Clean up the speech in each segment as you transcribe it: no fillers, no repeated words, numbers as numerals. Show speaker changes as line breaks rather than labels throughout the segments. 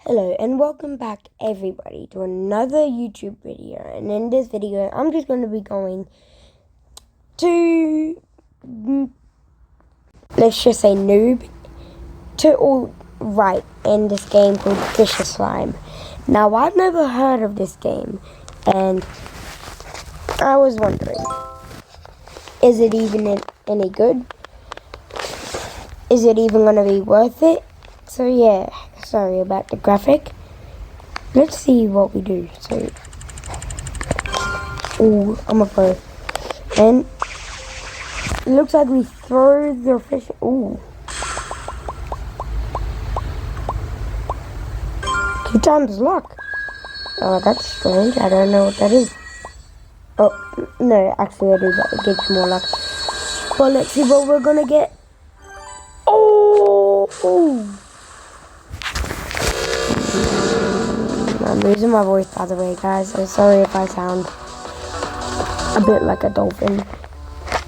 Hello and welcome back everybody to another YouTube video, and in this video I'm just going to be going to, let's just say Noob, to all right in this game called Fisher Slime. Now I've never heard of this game and I was wondering, is it even any good? Is it even going to be worth it? So yeah, sorry about the graphic. Let's see what we do. So, ooh, I'm a pro. And it looks like we throw the fish. Ooh. 2 times luck. Oh, that's strange. I don't know what that is. Oh, no, actually I do, but it gives more luck. But let's see what we're gonna get. Oh! I'm losing my voice, by the way, guys, so sorry if I sound a bit like a dolphin.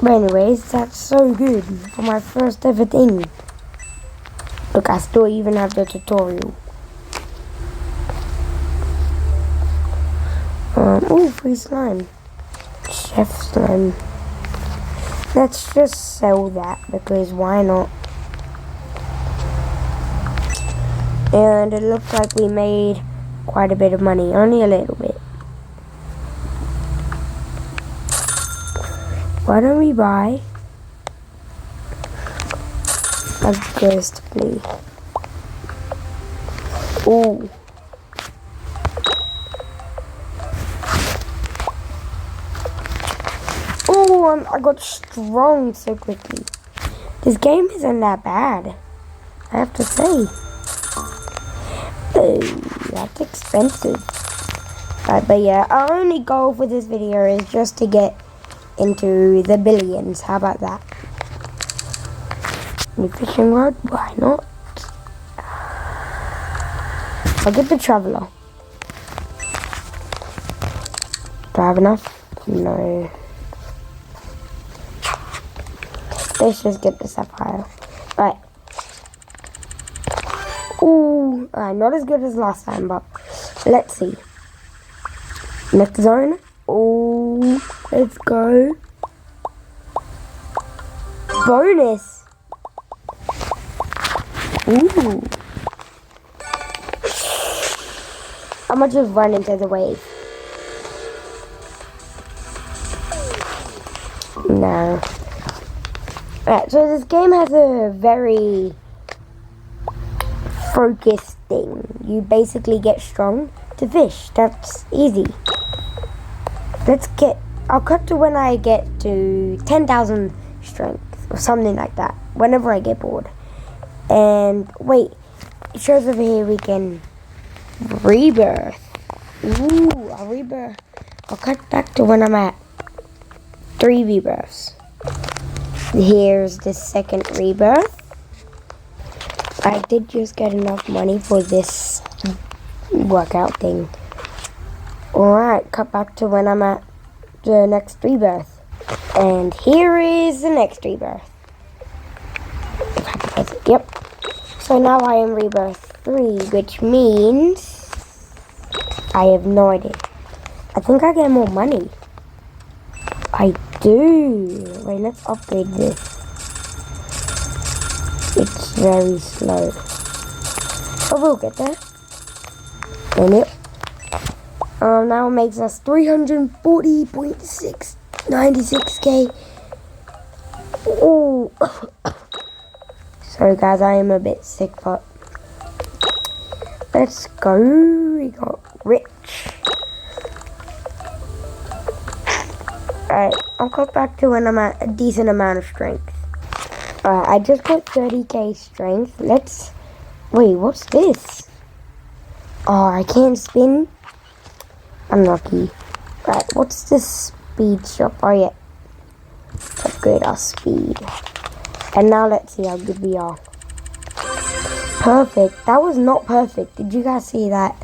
But anyways, that's so good for my first ever thing. Look, I still even have the tutorial. Ooh, free slime. Chef slime. Let's just sell that, because why not? And it looks like we made quite a bit of money, only a little bit. Why don't we buy a ghost, please? Ooh. Oh, I got strong so quickly. This game isn't that bad, I have to say. Oh, that's expensive. Right, but yeah, our only goal for this video is just to get into the billions. How about that? New fishing rod? Why not? I'll get the traveler. Do I have enough? No. Let's just get the sapphire. Right. Ooh, not as good as last time, but let's see. Next zone. Ooh, let's go. Bonus. Ooh. I'm gonna just run into the wave. No. Alright, so this game has a very focused thing. You basically get strong to fish. That's easy. I'll cut to when I get to 10,000 strength or something like that, whenever I get bored. And wait, it shows over here we can rebirth. Ooh, I'll rebirth. I'll cut back to when I'm at 3 rebirths. Here's the second rebirth. I did just get enough money for this workout thing. Alright, cut back to when I'm at the next rebirth. And here is the next rebirth. If I can press it. Yep. So now I am rebirth 3, which means I have no idea. I think I get more money. I do. Wait, let's upgrade this. It's very slow. But we'll get there. And yep. Now it makes us 340.696k. Oh. Sorry guys, I am a bit sick, but let's go. We got rich. Alright, I'll cut back to when I'm at a decent amount of strength. Alright, I just got 30k strength. Wait, what's this? Oh, I can't spin? Unlucky. Right, what's this speed shop? Oh yeah. Upgrade our speed. And now let's see how good we are. Perfect. That was not perfect. Did you guys see that?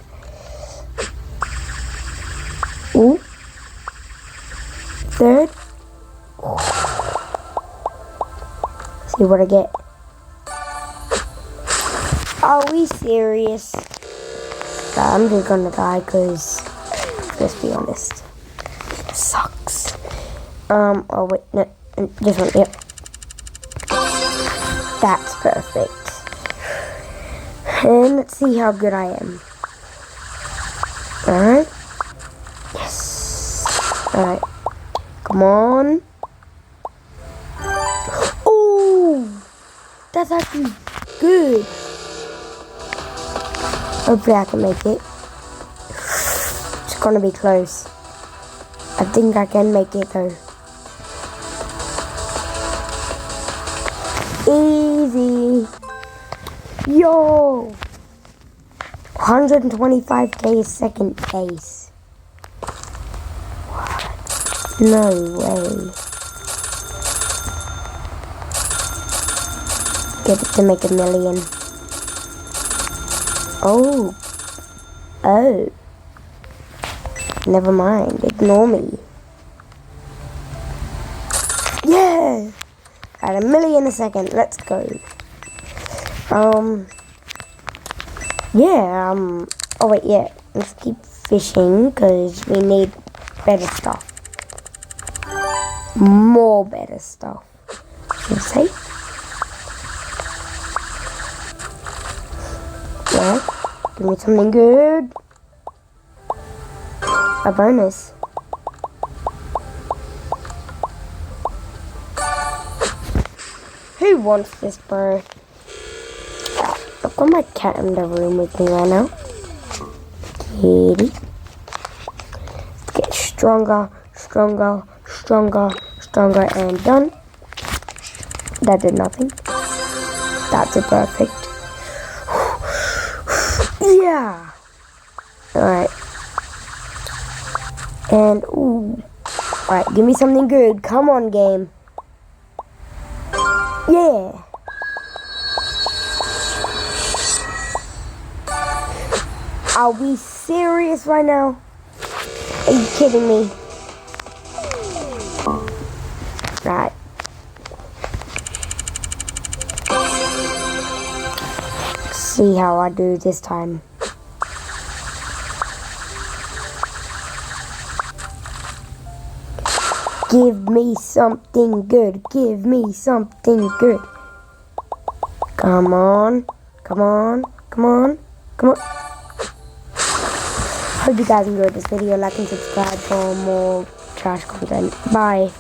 Ooh. Third. See what I get. Are we serious? I'm just gonna die because, let's be honest, it sucks. Oh wait, no, this one, yep. That's perfect. And let's see how good I am. Alright. Yes. Alright. Come on. Oh! That's actually good. Hopefully I can make it. It's gonna be close. I think I can make it though. Easy. Yo! 125k second place. What? No way. Get it to make 1 million. Oh. Oh. Never mind. Ignore me. Yeah! At 1 million a second. Let's go. Yeah, oh wait, yeah. Let's keep fishing because we need better stuff. More better stuff. Should I say? Yeah. Give me something good. A bonus. Who wants this, bro? I've got my cat in the room with me right now. Kitty. Let's get stronger, stronger, stronger, stronger, and done. That did nothing. That's a perfect. Yeah. Alright. And, ooh. Alright, give me something good. Come on, game. Yeah. Are we serious right now? Are you kidding me? Right. See how I do this time. Give me something good. Give me something good. Come on. Come on. Come on. Come on. Hope you guys enjoyed this video. Like and subscribe for more trash content. Bye.